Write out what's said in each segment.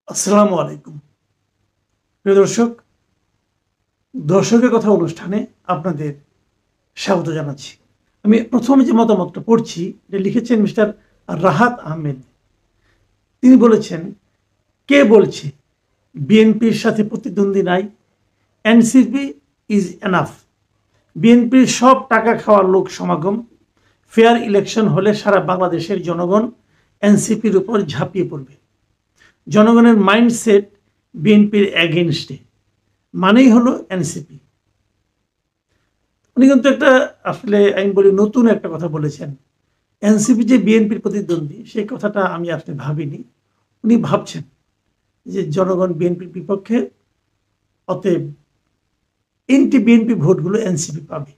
আসসালামু আলাইকুম প্রিয় দর্শক, দর্শকের কথা অনুষ্ঠানে আপনাদের স্বাগত জানাচ্ছি। আমি প্রথমে যে মতামতটা পড়ছি, এটা লিখেছেন মিস্টার রাহাত আহমেদ। তিনি বলেছেন, কে বলছে বিএনপির সাথে প্রতিদ্বন্দ্বী নাই? NCP is enough. বিএনপির সব টাকা খাওয়ার লোক সমাগম। ফেয়ার ইলেকশন হলে সারা বাংলাদেশের জনগণ এনসিপির উপর ঝাঁপিয়ে পড়বে। জনগণের মাইন্ডসেট বিএনপির এগেনস্টে, মানেই হলো এনসিপি। উনি কিন্তু একটা আসলে আমি বলি নতুন একটা কথা বলেছেন। এনসিপি যে বিএনপির প্রতিদ্বন্দ্বী, সেই কথাটা আমি আসলে ভাবিনি। উনি ভাবছেন যে জনগণ বিএনপির বিপক্ষে, অতএব এন্টি বিএনপি ভোটগুলো এনসিপি পাবে।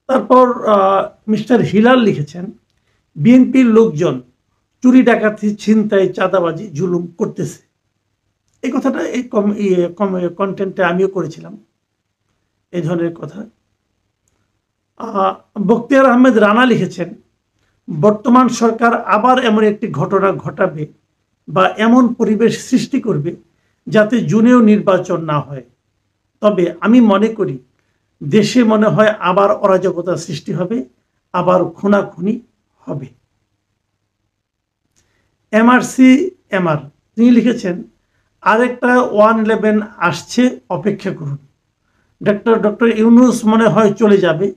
তারপর মিস্টার হিলাল লিখেছেন, বিএনপির লোকজন চুরি ডাকাতি ছিনতাই চাঁদাবাজি জুলুম করতেছে। এই কথাটা এই কন্টেন্টে আমিও করেছিলাম এই ধরনের কথা। বখতিয়ার আহমেদ রানা লিখেছেন, বর্তমান সরকার আবার এমন একটি ঘটনা ঘটাবে বা এমন পরিবেশ সৃষ্টি করবে যাতে জুনেও নির্বাচন না হয়। তবে আমি মনে করি দেশে মনে হয় আবার অরাজকতা সৃষ্টি হবে, আবার খুনাখুনি হবে। এমআর তিনি লিখেছেন, আরেকটা 111 আসছে, অপেক্ষা করুন। ডক্টর ইউনূস মনে হয় চলে যাবে,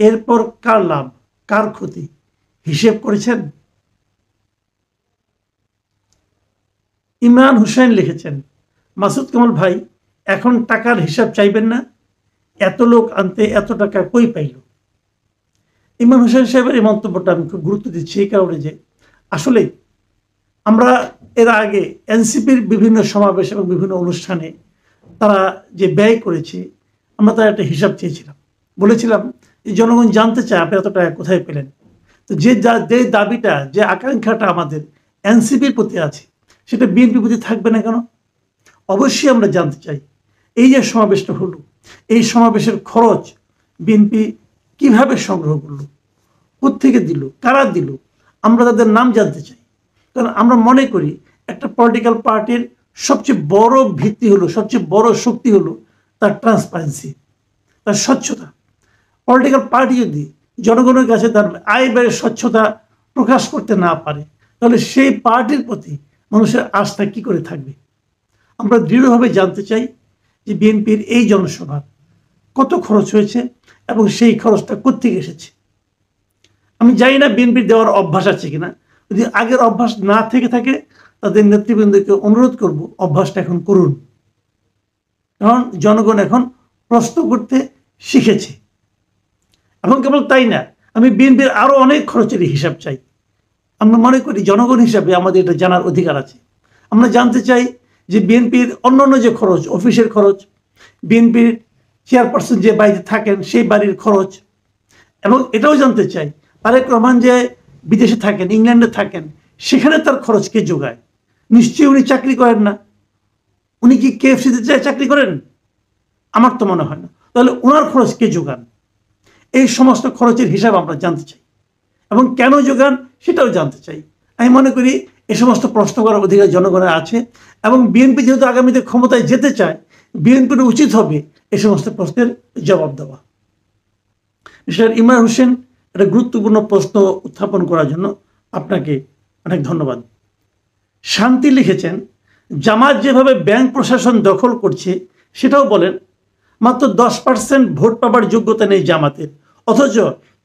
এরপর কার লাভ কার ক্ষতি হিসেব করেছেন? ইমরান হোসেন লিখেছেন, মাসুদ কামাল ভাই, এখন টাকার হিসাব চাইবেন না? এত লোক আনতে এত টাকা কই পাইল? ইমরান হোসেন সাহেবের এই মন্তব্যটা আমি খুব গুরুত্ব দিচ্ছি এই কারণে যে আসলে আমরা এর আগে এনসিপির বিভিন্ন সমাবেশ এবং বিভিন্ন অনুষ্ঠানে তারা যে ব্যয় করেছে, আমরা তার একটা হিসাব চেয়েছিলাম। বলেছিলাম যে জনগণ জানতে চায় আপনি এত টাকা কোথায় পেলেন। তো যে দাবিটা, যে আকাঙ্ক্ষাটা আমাদের এনসিপির প্রতি আছে, সেটা বিএনপির প্রতি থাকবে না কেন? অবশ্যই আমরা জানতে চাই এই যে সমাবেশটা হলো, এই সমাবেশের খরচ বিএনপি কিভাবে সংগ্রহ করলো, কোত্থেকে দিল, কারা দিল, আমরা তাদের নাম জানতে চাই। কারণ আমরা মনে করি একটা পলিটিক্যাল পার্টির সবচেয়ে বড় ভিত্তি হলো, সবচেয়ে বড় শক্তি হলো তার ট্রান্সপারেন্সি, তার স্বচ্ছতা। পলিটিক্যাল পার্টি যদি জনগণের কাছে তার আয় ব্যয়ের স্বচ্ছতা প্রকাশ করতে না পারে, তাহলে সেই পার্টির প্রতি মানুষের আস্থা কি করে থাকবে? আমরা দৃঢ়ভাবে জানতে চাই যে বিএনপির এই জনসভা কত খরচ হয়েছে এবং সেই খরচটা কোত্থেকে এসেছে। আমি জানি না বিএনপির দেওয়ার অভ্যাস আছে কিনা। যদি আগের অভ্যাস না থেকে থাকে, তাদের নেতৃবৃন্দকে অনুরোধ করব অভ্যাসটা এখন করুন। কারণ জনগণ এখন প্রশ্ন করতে শিখেছে। এবং কেবল তাই না, আমি বিএনপির আরো অনেক খরচের হিসাব চাই। আমরা মনে করি জনগণ হিসাবে আমাদের এটা জানার অধিকার আছে। আমরা জানতে চাই যে বিএনপির অন্যান্য যে খরচ, অফিসের খরচ, বিএনপির চেয়ারপারসন যে বাড়িতে থাকেন সেই বাড়ির খরচ, এবং এটাও জানতে চাই তারেক রহমান যে বিদেশে থাকেন, ইংল্যান্ডে থাকেন, সেখানে তার খরচ কে যোগায়? নিশ্চয়ই উনি চাকরি করেন না। উনি কি কেএফসিতে চাকরি করেন? আমার তো মনে হয় না। তাহলে ওনার খরচ কে যোগান? এই সমস্ত খরচের হিসাব আমরা জানতে চাই, এবং কেন যোগান সেটাও জানতে চাই। আমি মনে করি এই সমস্ত প্রশ্ন করার অধিকার জনগণের আছে, এবং বিএনপি যেহেতু আগামীতে ক্ষমতায় যেতে চায়, বিএনপির উচিত হবে এই সমস্ত প্রশ্নের জবাব দেওয়া। মিস্টার ইমরান হোসেন একটা গুরুত্বপূর্ণ প্রশ্ন উত্থাপন করার জন্য আপনাকে অনেক ধন্যবাদ। শান্তি লিখেছেন, জামাত যেভাবে ব্যাংক প্রশাসন দখল করছে সেটাও বলেন। মাত্র 10% ভোট পাবার যোগ্যতা নেই জামাতের, অথচ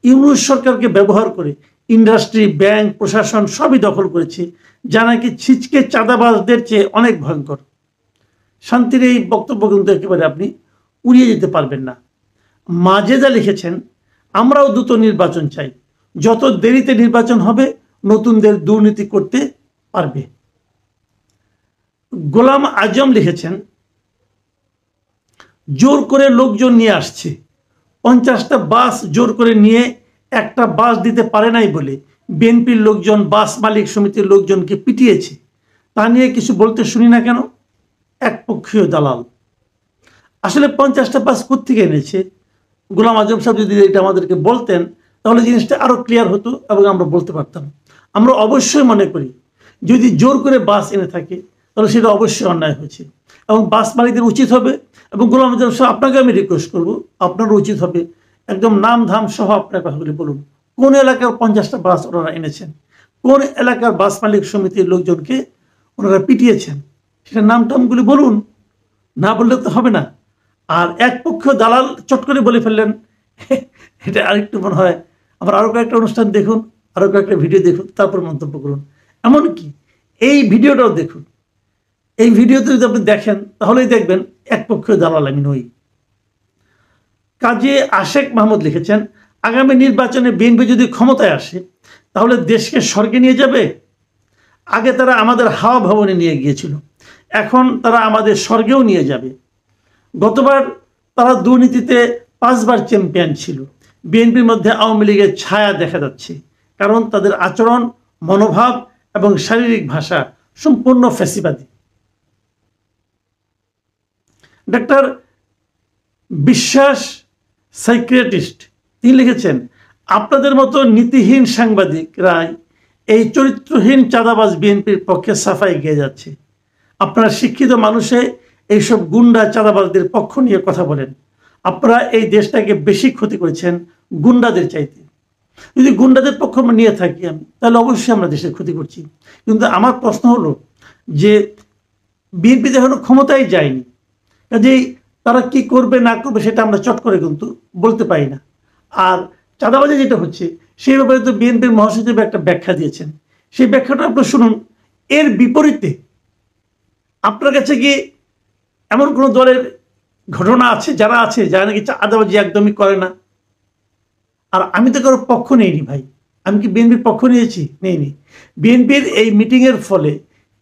ইউনূস সরকারকে ব্যবহার করে ইন্ডাস্ট্রি, ব্যাংক, প্রশাসন সবই দখল করেছে, যা নাকি ছিচকে চাঁদাবাজদের চেয়ে অনেক ভয়ঙ্কর। শান্তির এই বক্তব্য কিন্তু একেবারে আপনি উড়িয়ে যেতে পারবেন না। মাজেদা লিখেছেন, আমরাও দ্রুত নির্বাচন চাই, যত দেরিতে নির্বাচন হবে নতুনদের দুর্নীতি করতে পারবে। গোলাম আজম লিখেছেন, জোর করে লোকজন নিয়ে আসছে, 50টা বাস জোর করে নিয়ে একটা বাস দিতে পারে নাই বলে বিএনপির লোকজন বাস মালিক সমিতির লোকজনকে পিটিয়েছে। তা নিয়ে কিছু বলতে শুনি না কেন? একপক্ষীয় দালাল। আসলে 50টা বাস কোত্থেকে এনেছে? গোলাম আজম সাহেব যদি এটা আমাদেরকে বলতেন, তাহলে জিনিসটা আরো ক্লিয়ার হতো এবং আমরা বলতে পারতাম। আমরা অবশ্যই মনে করি যদি জোর করে বাস এনে থাকে তাহলে সেটা অবশ্যই অন্যায় হয়েছে এবং বাস মালিকদের উচিত হবে, এবং গোলাম আজম সাহেব আপনাকে আমি রিকোয়েস্ট করবো, আপনারও উচিত হবে একদম নাম ধাম সহ আপনার কথাগুলি বলুন। কোন এলাকার 50টা বাস ওনারা এনেছেন, কোন এলাকার বাস মালিক সমিতির লোকজনকে ওনারা পিটিয়েছেন, সেটা নাম টামগুলি বলুন, না বললে তো হবে না। আর এক পক্ষ দালাল চট করে বলে ফেললেন, এটা আরেকটু মনে হয় আমার আরো কয়েকটা অনুষ্ঠান দেখুন, আরো কয়েকটা ভিডিও দেখুন, তারপর মন্তব্য করুন। এমনকি এই ভিডিওটাও দেখুন, এই ভিডিওতে যদি আপনি দেখেন তাহলেই দেখবেন এক পক্ষ দালাল আমি নই। কাজী আশেক মাহমুদ লিখেছেন, আগামী নির্বাচনে বিএনপি যদি ক্ষমতায় আসে তাহলে দেশকে স্বর্গে নিয়ে যাবে। আগে তারা আমাদের হাওয়া ভবনে নিয়ে গিয়েছিল, এখন তারা আমাদের স্বর্গেও নিয়ে যাবে। গতবার তারা দুর্নীতিতে 5 বার চ্যাম্পিয়ন ছিল। বিএনপির মধ্যে আওয়ামী লীগের ছায়া দেখা যাচ্ছে, কারণ তাদের আচরণ, মনোভাব এবং শারীরিক ভাষা সম্পূর্ণ ফ্যাসিবাদী। ডাক্তার বিশ্বাস সাইকিয়াট্রিস্ট তিনি লিখেছেন, আপনাদের মতো নীতিহীন সাংবাদিকরাই এই চরিত্রহীন চাঁদাবাজ বিএনপির পক্ষে সাফাই গেয়ে যাচ্ছে। আপনারা শিক্ষিত মানুষে এইসব গুন্ডা চাঁদাবাজদের পক্ষ নিয়ে কথা বলেন। আপনারা এই দেশটাকে বেশি ক্ষতি করেছেন গুন্ডাদের চাইতে। যদি গুন্ডাদের পক্ষ আমরা নিয়ে থাকি আমি, তাহলে অবশ্যই আমরা দেশের ক্ষতি করছি। কিন্তু আমার প্রশ্ন হলো যে বিএনপি এখনো ক্ষমতায় যায়নি, কাজেই তারা কি করবে না করবে সেটা আমরা চট করে কিন্তু বলতে পারি না। আর চাঁদাবাজি যেটা হচ্ছে সেই ব্যাপারে তো বিএনপির মহাসচিব একটা ব্যাখ্যা দিয়েছেন, সেই ব্যাখ্যাটা আপনি শুনুন। এর বিপরীতে আপনার কাছে কি এমন কোনো দলের ঘটনা আছে যারা নাকি চাঁদাবাজি একদমই করে না? আর আমি তো কারোর পক্ষ নেইনি ভাই, আমি কি বিএনপির পক্ষ নিয়েছি? নেইনি। বিএনপির এই মিটিংয়ের ফলে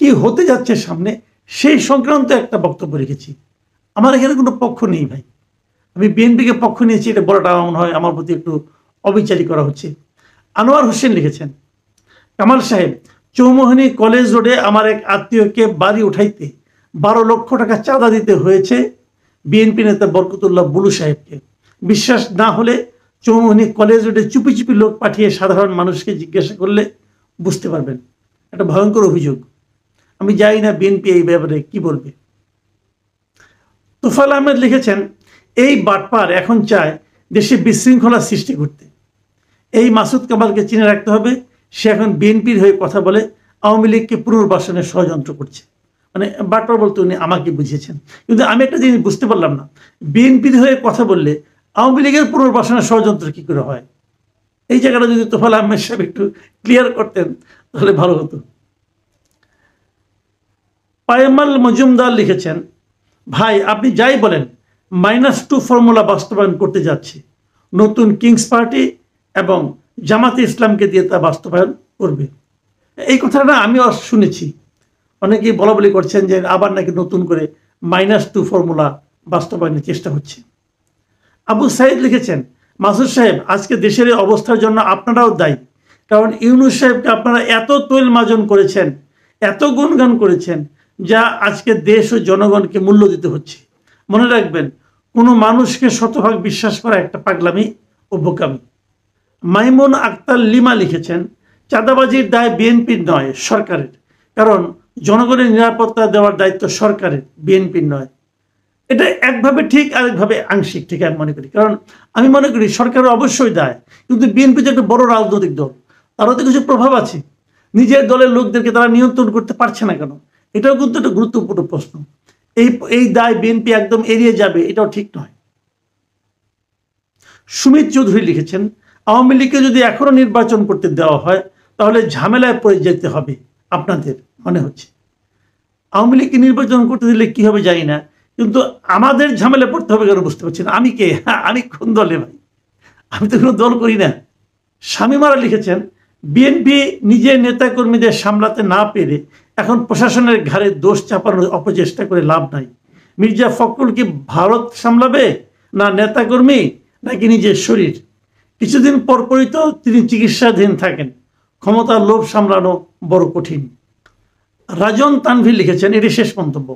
কি হতে যাচ্ছে সামনে সেই সংক্রান্ত একটা বক্তব্য রেখেছি। আমার এখানে কোনো পক্ষ নেই ভাই, আমি বিএনপিকে পক্ষ নিয়েছি এটা বলাটা মনে হয় আমার প্রতি একটু অবিচারী করা হচ্ছে। আনোয়ার হোসেন লিখেছেন, কামাল সাহেব, চৌমোহনী কলেজ রোডে আমার এক আত্মীয়কে বাড়ি উঠাইতে 12 লক্ষ টাকা চাঁদা দিতে হয়েছে বিএনপি নেতা বরকতুল্লাহ বুলু সাহেবকে। বিশ্বাস না হলে চৌমোহনী কলেজ রোডে চুপি চুপি লোক পাঠিয়ে সাধারণ মানুষকে জিজ্ঞাসা করলে বুঝতে পারবেন। একটা ভয়ঙ্কর অভিযোগ। আমি জানি না বিএনপি এই ব্যাপারে কি বলবে। তোফাল আহমেদ লিখেছেন, এই বাটপার এখন চায় দেশে বিশৃঙ্খলা সৃষ্টি করতে। এই মাসুদ কামালকে চিনে রাখতে হবে, সে এখন বিএনপির হয়ে কথা বলে আওয়ামী লীগকে পুনর্বাসনের ষড়যন্ত্র করছে। মানে বাটপার বলতে উনি আমাকে বুঝিয়েছেন, কিন্তু আমি একটা জিনিস বুঝতে পারলাম না, বিএনপির হয়ে কথা বললে আওয়ামী লীগের পুনর্বাসনের ষড়যন্ত্র কি করে হয়? এই জায়গাটা যদি তোফাল আহমেদ সাহেব একটু ক্লিয়ার করতেন তাহলে ভালো হতো। পায়মাল মজুমদার লিখেছেন, ভাই আপনি যাই বলেন -2 ফর্মুলা বাস্তবায়ন করতে যাচ্ছে নতুন কিংস পার্টি এবং জামাতে ইসলামকে দিয়ে তা বাস্তবায়ন করবে। এই কথাটা আমিও শুনেছি, অনেকেই বলা বলি করছেন যে আবার নাকি নতুন করে -2 ফর্মুলা বাস্তবায়নের চেষ্টা হচ্ছে। আবু সাইদ লিখেছেন, মাসুদ সাহেব আজকে দেশের এই অবস্থার জন্য আপনারাও দায়ী, কারণ ইউনূস সাহেবকে আপনারা এত তৈল মাজন করেছেন, এত গুণগান করেছেন, যা আজকে দেশ ও জনগণকে মূল্য দিতে হচ্ছে। মনে রাখবেন, কোনো মানুষকে শতভাগ বিশ্বাস করা একটা পাগলামি ও বোকামি। মাইমুন আক্তার লিমা লিখেছেন, চাঁদাবাজির দায় বিএনপির নয় সরকারের, কারণ জনগণের নিরাপত্তা দেওয়ার দায়িত্ব সরকারের, বিএনপির নয়। এটা একভাবে ঠিক, আরেকভাবে আংশিক ঠিক আমি মনে করি। কারণ আমি মনে করি সরকারের অবশ্যই দায়, কিন্তু বিএনপি যে একটা বড় রাজনৈতিক দল, তারও তো কিছু প্রভাব আছে। নিজের দলের লোকদেরকে তারা নিয়ন্ত্রণ করতে পারছে না কেন? এটাও কিন্তু একটা গুরুত্বপূর্ণ প্রশ্ন। এই দায় বিএনপি একদম এড়িয়ে যাবে এটাও ঠিক নয়। সুমিত চৌধুরী লিখেছেন, আওয়ামী লীগকে যদি এখনো নির্বাচন করতে দেওয়া হয় তাহলে ঝামেলায় পড়ে যেতে হবে আপনাদের মনে হচ্ছে। আওয়ামী লীগকে নির্বাচন করতে দিলে কি হবে জানি না, কিন্তু আমাদের ঝামেলায় পড়তে হবে কেন বুঝতে পারছি না। আমি কে? আমি কোন দলে ভাই? আমি তো কোনো দল করি না। শামীমারা লিখেছেন, বিএনপি নিজের নেতাকর্মীদের সামলাতে না পেরে এখন প্রশাসনের ঘাড়ে দোষ চাপানোর অপচেষ্টা করে লাভ নাই। মির্জা ফখরুল কি ভারত সামলাবে, না নেতাকর্মী, নাকি নিজের শরীর? কিছুদিন পরপরই তো তিনি চিকিৎসাধীন থাকেন। ক্ষমতার লোভ সামলানো বড় কঠিন। রাজন তানভীর লিখেছেন, এটি শেষ মন্তব্য।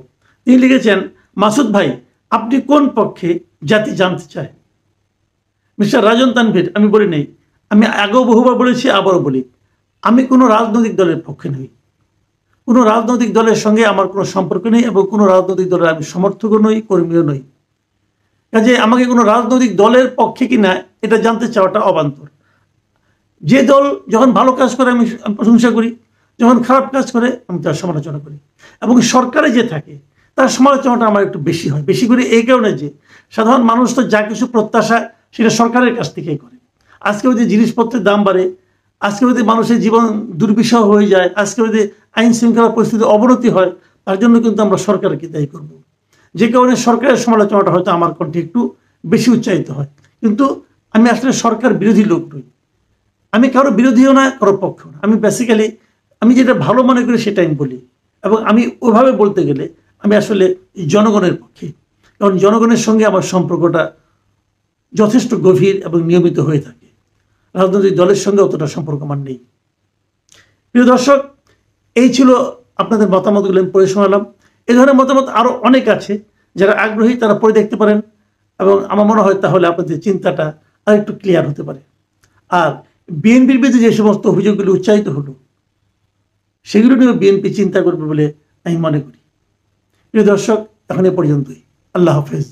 তিনি লিখেছেন, মাসুদ ভাই আপনি কোন পক্ষে জাতি জানতে চায়? মিস্টার রাজন তানভীর, আমি বলি নেই, আমি আগেও বহুবার বলেছি, আবারও বলি, আমি কোনো রাজনৈতিক দলের পক্ষে নই। কোনো রাজনৈতিক দলের সঙ্গে আমার কোনো সম্পর্ক নেই এবং কোনো রাজনৈতিক দলের আমি সমর্থকও নই, কর্মীও নই। কাজে আমাকে কোনো রাজনৈতিক দলের পক্ষে কিনা এটা জানতে চাওয়াটা অবান্তর। যে দল যখন ভালো কাজ করে আমি প্রশংসা করি, যখন খারাপ কাজ করে আমি তার সমালোচনা করি, এবং সরকারে যে থাকে তার সমালোচনাটা আমার একটু বেশি হয়। বেশি করে এই কারণে যে সাধারণ মানুষ তো যা কিছু প্রত্যাশা সেটা সরকারের কাছ থেকেই করে। আজকে যদি জিনিসপত্রের দাম বাড়ে, আজকে যদি মানুষের জীবন দুর্বিষহ হয়ে যায়, আজকে যদি আইন শৃঙ্খলা পরিস্থিতির অবনতি হয়, তার জন্য কিন্তু আমরা সরকারকে দায়ী করব। যে কারণে সরকারের সমালোচনাটা হয়তো আমার কণ্ঠে একটু বেশি উচ্চারিত হয়। কিন্তু আমি আসলে সরকার বিরোধী লোক নই, আমি কারো বিরোধীও না, কারো পক্ষও না। আমি বেসিক্যালি আমি যেটা ভালো মনে করি সেটা আমি বলি, এবং আমি ওইভাবে বলতে গেলে আমি আসলে জনগণের পক্ষে, কারণ জনগণের সঙ্গে আমার সম্পর্কটা যথেষ্ট গভীর এবং নিয়মিত হয়ে থাকে। রাজনৈতিক দলের সঙ্গে অতটা সম্পর্ক আমার নেই। প্রিয় দর্শক, এই ছিল আপনাদের মতামতগুলো আমি পড়ে শোনালাম। এই ধরনের মতামত আরও অনেক আছে, যারা আগ্রহী তারা পড়ে দেখতে পারেন, এবং আমার মনে হয় তাহলে আপনাদের চিন্তাটা আরেকটু ক্লিয়ার হতে পারে। আর বিএনপির বিরুদ্ধে যে সমস্ত অভিযোগগুলো উচ্চারিত হলো সেগুলো নিয়েও বিএনপি চিন্তা করবে বলে আমি মনে করি। প্রিয় দর্শক, এখন এ পর্যন্তই। আল্লাহ হাফেজ।